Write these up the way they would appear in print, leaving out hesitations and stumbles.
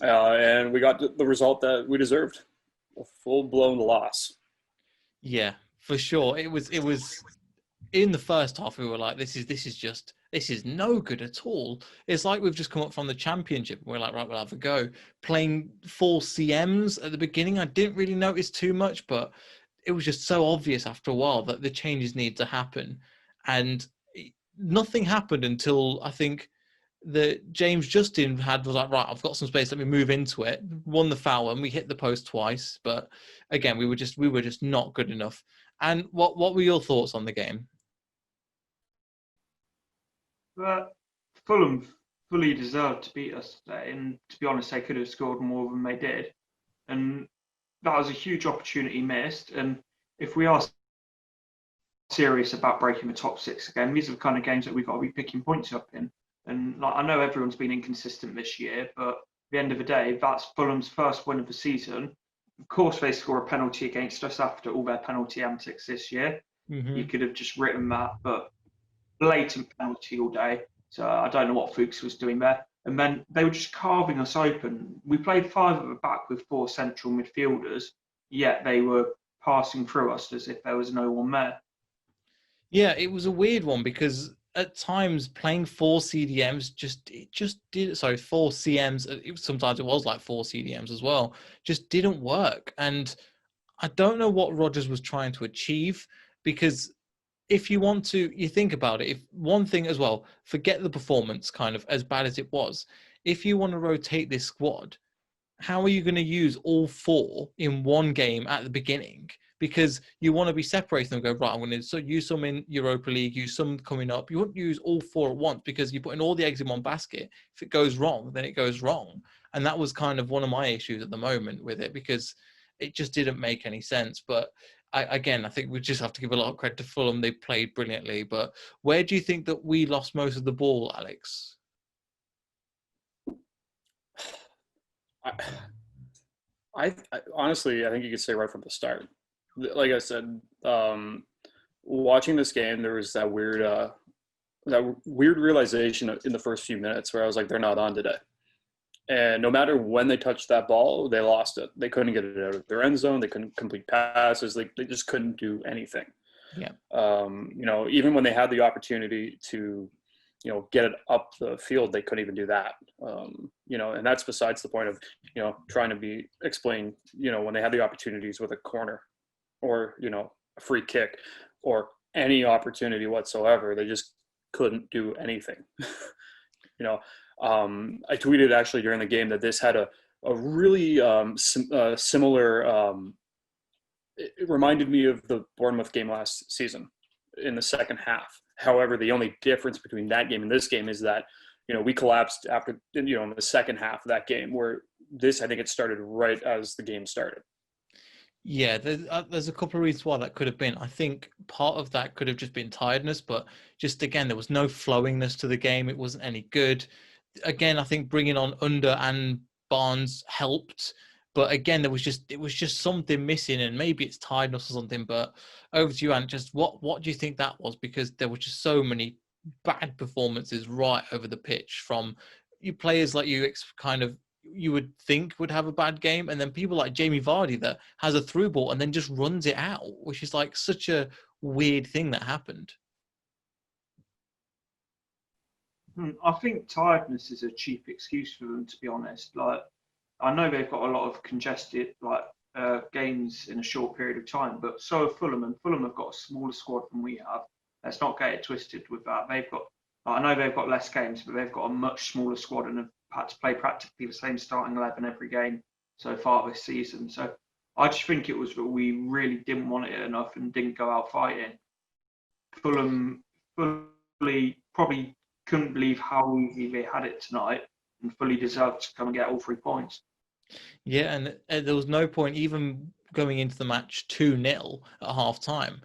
And we got the result that we deserved, a full-blown loss. Yeah, for sure. It was in the first half. We were like, this is no good at all. It's like we've just come up from the championship. We're like, right, we'll have a go. Playing full CMs at the beginning, I didn't really notice too much, but it was just so obvious after a while that the changes need to happen, and nothing happened until I think that James Justin was like, right, I've got some space, let me move into it. Won the foul and we hit the post twice, but again, we were just not good enough. And what were your thoughts on the game? But Fulham fully deserved to beat us today, and to be honest, they could have scored more than they did. And that was a huge opportunity missed. And if we are serious about breaking the top six again, these are the kind of games that we've got to be picking points up in. And like, I know everyone's been inconsistent this year, but at the end of the day, that's Fulham's first win of the season. Of course, they score a penalty against us after all their penalty antics this year. You Mm-hmm. could have just written that, but blatant penalty all day. So I don't know what Fuchs was doing there. And then they were just carving us open. We played five at the back with four central midfielders, yet they were passing through us as if there was no one there. Yeah, it was a weird one because at times playing four CDMs four CMs. Sometimes it was like four CDMs as well. Just didn't work, and I don't know what Rodgers was trying to achieve because if you want to, you think about it. If one thing as well, forget the performance, kind of as bad as it was. If you want to rotate this squad, how are you going to use all four in one game at the beginning? Because you want to be separating them. Go right. I'm going to use some in Europa League, use some coming up. You wouldn't use all four at once because you're putting all the eggs in one basket. If it goes wrong, then it goes wrong. And that was kind of one of my issues at the moment with it because it just didn't make any sense. But again, I think we just have to give a lot of credit to Fulham. They played brilliantly. But where do you think that we lost most of the ball, Alex? I, I honestly, I think you could say right from the start. Like I said, watching this game, there was that weird realization in the first few minutes where I was like, they're not on today. And no matter when they touched that ball, they lost it. They couldn't get it out of their end zone. They couldn't complete passes. They just couldn't do anything. Yeah. Even when they had the opportunity to, get it up the field, they couldn't even do that. And that's besides the point of, trying to explain, when they had the opportunities with a corner or, a free kick or any opportunity whatsoever, they just couldn't do anything. I tweeted actually during the game that this had a really similar. It reminded me of the Bournemouth game last season in the second half. However, the only difference between that game and this game is that we collapsed after in the second half of that game. Where this, I think, it started right as the game started. Yeah, there's a couple of reasons why that could have been. I think part of that could have just been tiredness, but just again, there was no flowingness to the game. It wasn't any good. Again, I think bringing on Under and Barnes helped, but again, it was just something missing, and maybe it's tiredness or something. But over to you, Ant. Just what do you think that was? Because there were just so many bad performances right over the pitch from you players like kind of you would think would have a bad game, and then people like Jamie Vardy that has a through ball and then just runs it out, which is like such a weird thing that happened. I think tiredness is a cheap excuse for them, to be honest. Like, I know they've got a lot of congested games in a short period of time, but so have Fulham, and Fulham have got a smaller squad than we have. Let's not get it twisted with that. I know they've got less games, but they've got a much smaller squad and have had to play practically the same starting 11 every game so far this season. So I just think it was that we really didn't want it enough and didn't go out fighting. Fulham fully probably couldn't believe how easy they had it tonight and fully deserved to come and get all 3 points. Yeah, and there was no point even going into the match 2-0 at half time.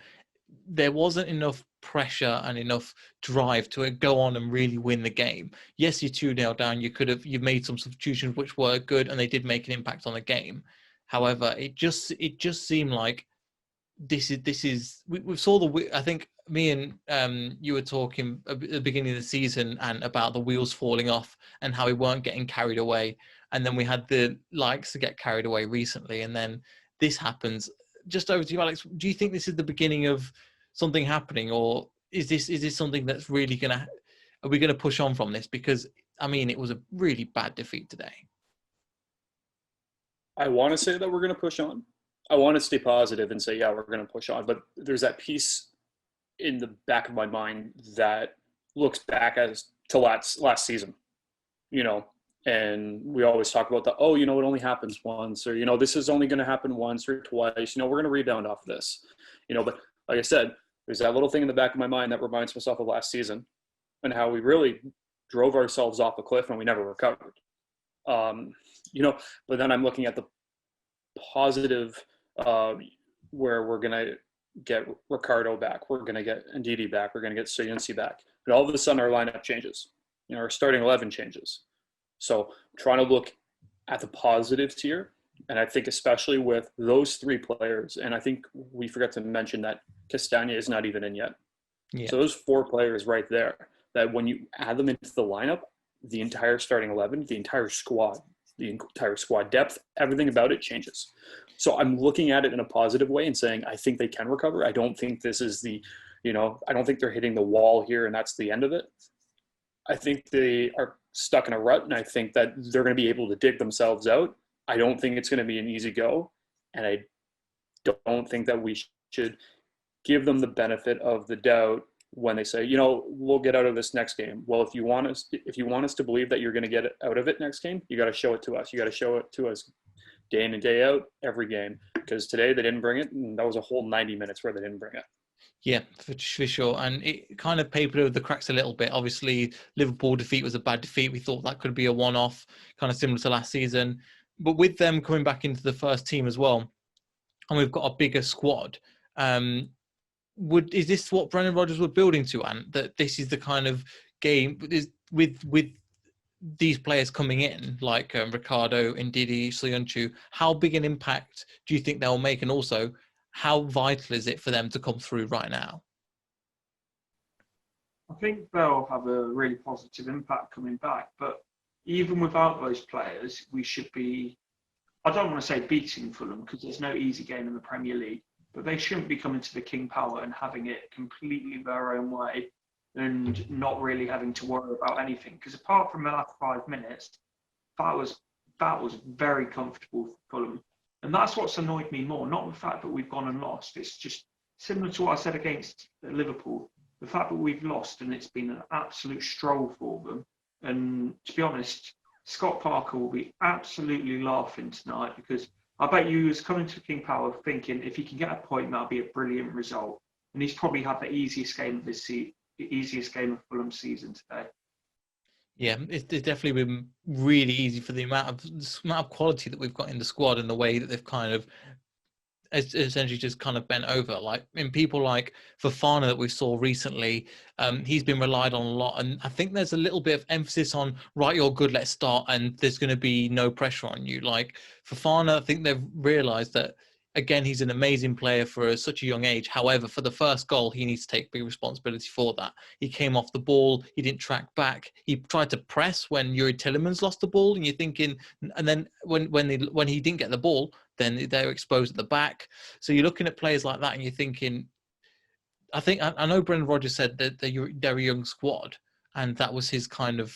There wasn't enough pressure and enough drive to go on and really win the game. Yes, you're 2-0 down. You've made some substitutions which were good and they did make an impact on the game. However, it just seemed like we saw I think me and you were talking at the beginning of the season and about the wheels falling off and how we weren't getting carried away. and then we had the likes to get carried away recently, and then this happens. Just over to you, Alex. Do you think this is the beginning of something happening, or is this something that's really are we gonna push on from this? Because I mean, it was a really bad defeat today. I want to say that we're going to push on. I want to stay positive and say, yeah, we're going to push on. But there's that piece in the back of my mind that looks back as to last season, and we always talk about it only happens once, or, this is only going to happen once or twice, we're going to rebound off this, but like I said, there's that little thing in the back of my mind that reminds myself of last season and how we really drove ourselves off a cliff and we never recovered. But then I'm looking at the positive, where we're going to get Ricardo back, we're going to get Ndidi back, we're going to get Soyuncu back, and all of a sudden our lineup changes, our starting 11 changes. So I'm trying to look at the positives here, and I think especially with those three players, and I think we forgot to mention that Castagna is not even in yet. Yeah. So those four players right there, that when you add them into the lineup, the entire starting 11, the entire squad depth, everything about it changes. So I'm looking at it in a positive way and saying, I think they can recover. I don't think this is I don't think they're hitting the wall here and that's the end of it. I think they are stuck in a rut, and I think that they're going to be able to dig themselves out. I don't think it's going to be an easy go, and I don't think that we should give them the benefit of the doubt when they say, we'll get out of this next game. Well, if you want us to believe that you're going to get out of it next game, you got to show it to us. You got to show it to us day in and day out, every game. Because today they didn't bring it, and that was a whole 90 minutes where they didn't bring it. Yeah, for sure. And it kind of papered over the cracks a little bit. Obviously, Liverpool defeat was a bad defeat. We thought that could be a one-off, kind of similar to last season. But with them coming back into the first team as well, and we've got a bigger squad, is this what Brendan Rodgers were building to, and that this is the kind of game with these players coming in, like Ricardo, Ndidi, Soyuncu, how big an impact do you think they'll make? And also, how vital is it for them to come through right now? I think they'll have a really positive impact coming back, but even without those players, we should be, I don't want to say beating Fulham because there's no easy game in the Premier League, but they shouldn't be coming to the King Power and having it completely their own way and not really having to worry about anything. Because apart from the last 5 minutes, that was very comfortable for Fulham. And that's what's annoyed me more, not the fact that we've gone and lost. It's just similar to what I said against Liverpool. The fact that we've lost and it's been an absolute stroll for them. And to be honest, Scott Parker will be absolutely laughing tonight because I bet you he was coming to King Power thinking if he can get a point, that'll be a brilliant result. And he's probably had the easiest game of Fulham's season today. Yeah, it's definitely been really easy for the amount of quality that we've got in the squad and the way that they've kind of essentially just kind of bent over. Like in people like Fofana that we saw recently, he's been relied on a lot, and I think there's a little bit of emphasis on right, you're good, let's start, and there's going to be no pressure on you. Like Fofana, I think they've realised that. Again, he's an amazing player for such a young age. However, for the first goal, he needs to take big responsibility for that. He came off the ball. He didn't track back. He tried to press when Yuri Tillemans lost the ball, and you're thinking. And then when he didn't get the ball, then they're exposed at the back. So you're looking at players like that, and you're thinking. I know Brendan Rodgers said that they're a young squad, and that was his kind of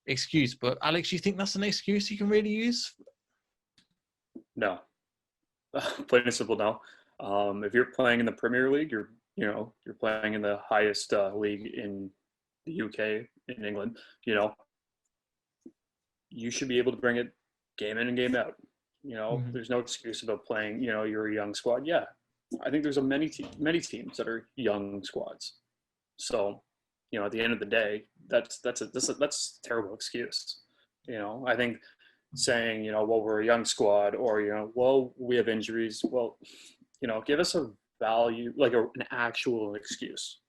excuse. But Alex, you think that's an excuse you can really use? No. Plain and simple, no. If you're playing in the Premier League, you're playing in the highest league in the UK, in England. You should be able to bring it game in and game out. There's no excuse about playing. You're a young squad. Yeah, I think there's many teams that are young squads. So, at the end of the day, that's a terrible excuse. I think. Saying, well, we're a young squad, or, well, we have injuries. Well, give us a value, like an actual excuse.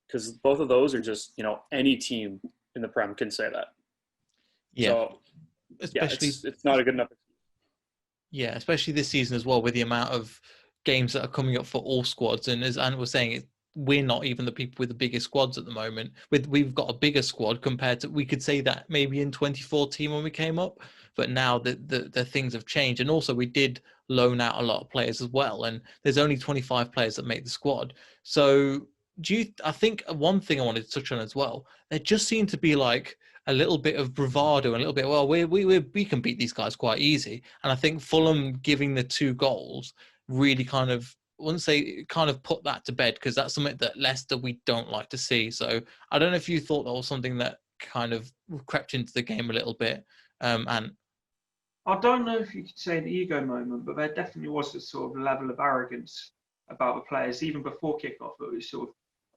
Because both of those are just, any team in the Prem can say that. Yeah. So, especially, it's not a good enough excuse. Yeah, especially this season as well, with the amount of games that are coming up for all squads. And as Ant was saying, we're not even the people with the biggest squads at the moment. We've got a bigger squad compared to, we could say that maybe in 2014 when we came up, but now the things have changed. And also we did loan out a lot of players as well. And there's only 25 players that make the squad. So I think one thing I wanted to touch on as well, there just seemed to be like a little bit of bravado, a little bit, well, we can beat these guys quite easy. And I think Fulham giving the 2 goals really kind of, I wouldn't say kind of put that to bed, because that's something that Leicester we don't like to see. So I don't know if you thought that was something that kind of crept into the game a little bit. And I don't know if you could say the ego moment, but there definitely was a sort of level of arrogance about the players, even before kickoff. It was sort of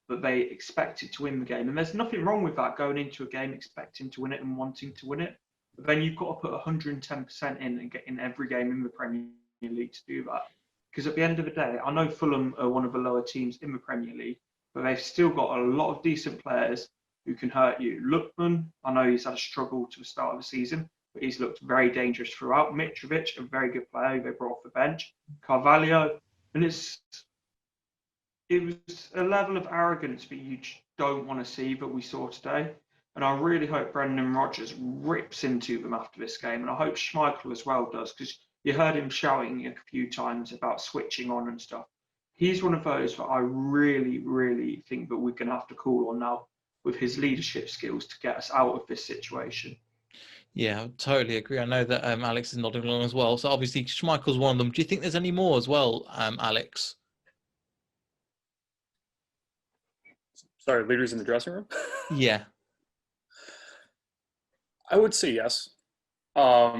that they expected to win the game. And there's nothing wrong with that, going into a game expecting to win it and wanting to win it. But then you've got to put 110% in and get in every game in the Premier League to do that. Because at the end of the day, I know Fulham are one of the lower teams in the Premier League, but they've still got a lot of decent players who can hurt you. Lookman, I know he's had a struggle to the start of the season, but he's looked very dangerous throughout. Mitrovic, a very good player who they brought off the bench. Carvalho, and it was a level of arrogance that you don't want to see that we saw today. And I really hope Brendan Rodgers rips into them after this game. And I hope Schmeichel as well does, because you heard him shouting a few times about switching on and stuff. He's one of those that I really, really think that we're going to have to call on now with his leadership skills to get us out of this situation. yeah, I totally agree. I know that Alex is nodding along as well. So obviously Schmeichel's one of them. Do you think there's any more as well, Alex? Sorry, leaders in the dressing room? Yeah. I would say yes. I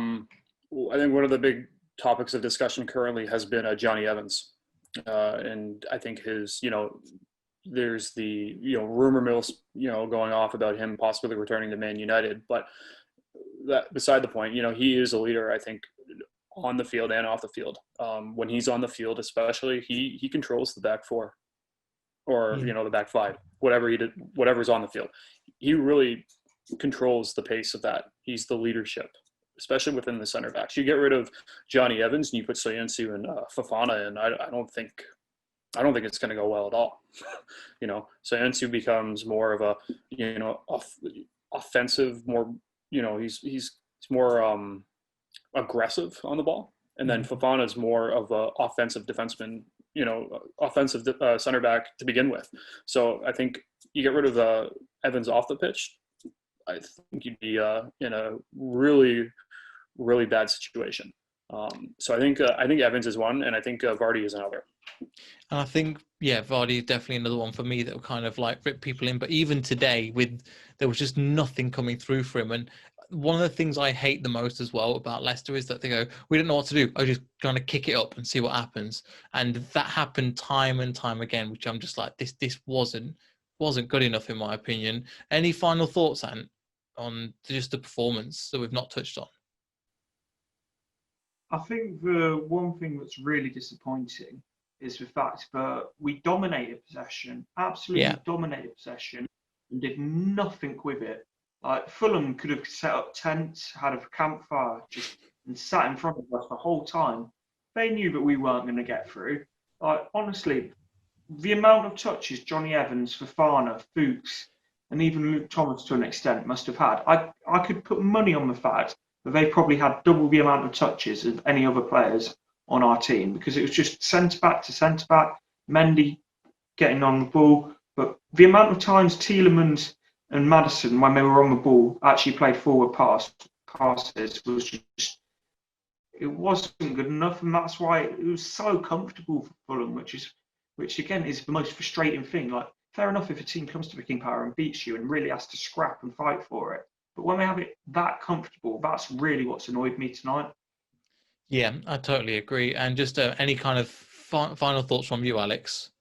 think one of the big topics of discussion currently has been Johnny Evans. And I think his, there's the, rumor mills, going off about him possibly returning to Man United. But that beside the point, he is a leader, I think, on the field and off the field. When he's on the field, especially, he controls the back 4 or, the back 5, whatever he did, whatever's on the field. He really controls the pace of that. He's the leadership, especially within the center backs. You get rid of Johnny Evans and you put Soyuncu and Fofana, and I don't think it's going to go well at all. Soyuncu becomes more of a offensive, more he's more aggressive on the ball, and then Fofana is more of a offensive defenseman, offensive center back to begin with. So I think you get rid of Evans off the pitch, I think you'd be in a really, really bad situation. So I think Evans is one, and I think Vardy is another. And I think, Vardy is definitely another one for me that will kind of like rip people in. But even today, there was just nothing coming through for him. And one of the things I hate the most as well about Leicester is that they go, we don't know what to do. I just kind of kick it up and see what happens. And that happened time and time again, which I'm just like, this wasn't good enough in my opinion. Any final thoughts, Ant, on just the performance that we've not touched on? I think the one thing that's really disappointing is the fact that we dominated possession, absolutely dominated possession, and did nothing with it. Like Fulham could have set up tents, had a campfire, and sat in front of us the whole time. They knew that we weren't going to get through. Like honestly, the amount of touches Johnny Evans, Fofana, Fuchs, and even Luke Thomas to an extent must have had. I could put money on the fact that they probably had double the amount of touches of any other players on our team, because it was just centre back to centre back, Mendy getting on the ball. But the amount of times Tielemans and Maddison, when they were on the ball, actually played forward passes was just, it wasn't good enough, and that's why it was so comfortable for Fulham, which again is the most frustrating thing. Like, fair enough if a team comes to the King Power and beats you and really has to scrap and fight for it, but when they have it that comfortable, that's really what's annoyed me tonight. Yeah, I totally agree. And just any kind of final thoughts from you, Alex?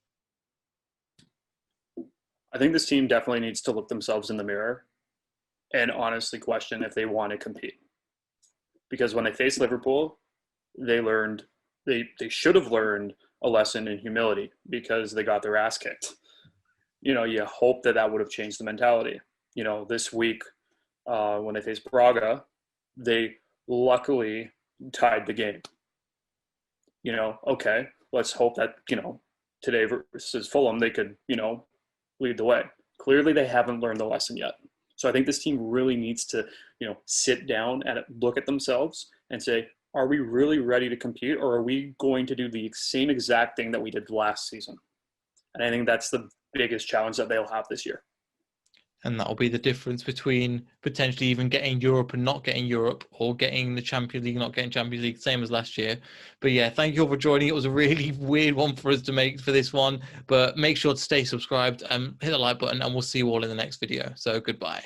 I think this team definitely needs to look themselves in the mirror and honestly question if they want to compete. Because when they faced Liverpool, they should have learned a lesson in humility because they got their ass kicked. You hope that would have changed the mentality. This week when they faced Braga, they luckily tied the game. Okay, let's hope that, today versus Fulham, they could, lead the way. Clearly, they haven't learned the lesson yet. So I think this team really needs to, sit down and look at themselves and say, are we really ready to compete, or are we going to do the same exact thing that we did last season? And I think that's the biggest challenge that they'll have this year. And that'll be the difference between potentially even getting Europe and not getting Europe, or getting the Champions League, not getting Champions League, same as last year. But yeah, thank you all for joining. It was a really weird one for us to make for this one, but make sure to stay subscribed and hit the like button, and we'll see you all in the next video. So goodbye.